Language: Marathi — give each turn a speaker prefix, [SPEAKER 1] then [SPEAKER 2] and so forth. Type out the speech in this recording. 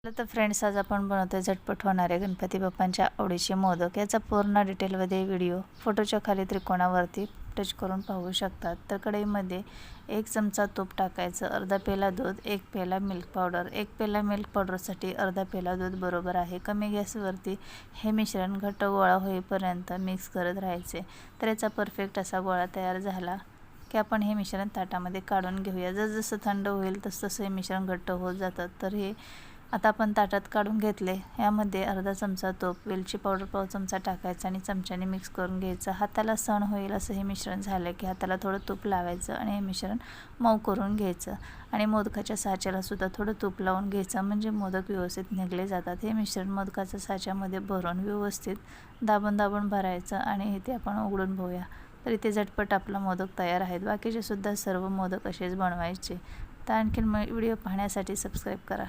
[SPEAKER 1] तर फ्रेंड्स, आज आपण बनवतोय झटपट होणारे गणपती बाप्पांच्या आवडीचे मोदक। याचा पूर्ण डिटेलमध्ये व्हिडिओ फोटोच्या खाली त्रिकोणावरती टच करून पाहू शकतात। तर कढईमध्ये 1 चमचा तूप टाकायचं, अर्धा पेला दूध, 1 पेला मिल्क पावडर। 1 पेला मिल्क पावडरसाठी अर्धा पेला दूध बरोबर आहे। कमी गॅसवरती हे मिश्रण घट्ट गोळा होईपर्यंत मिक्स करत राहायचे। तर याचा परफेक्ट असा गोळा तयार झाला की आपण हे मिश्रण ताटामध्ये काढून घेऊया। जसजसं थंड होईल तसतसं हे मिश्रण घट्ट होत जातं। तर हे आता आपण ताटात काढून घेतले। यामध्ये अर्धा चमचा तूप, वेलची पावडर पाव चमचा टाकायचा आणि चमच्याने मिक्स करून घ्यायचं। हाताला सण होईल असं हे मिश्रण झालं की हाताला थोडं तूप लावायचं आणि हे मिश्रण मऊ करून घ्यायचं आणि मोदकाच्या साच्याला सुद्धा थोडं तूप लावून घ्यायचं, म्हणजे मोदक व्यवस्थित निघले जातात। हे मिश्रण मोदकाच्या साच्यामध्ये भरून व्यवस्थित दाबून भरायचं आणि इथे आपण उघडून बघूया। तर इथे झटपट आपला मोदक तयार आहेत। बाकीचे सुद्धा सर्व मोदक असेच बनवायचे। तर आणखीन व्हिडिओ पाहण्यासाठी सबस्क्राईब करा।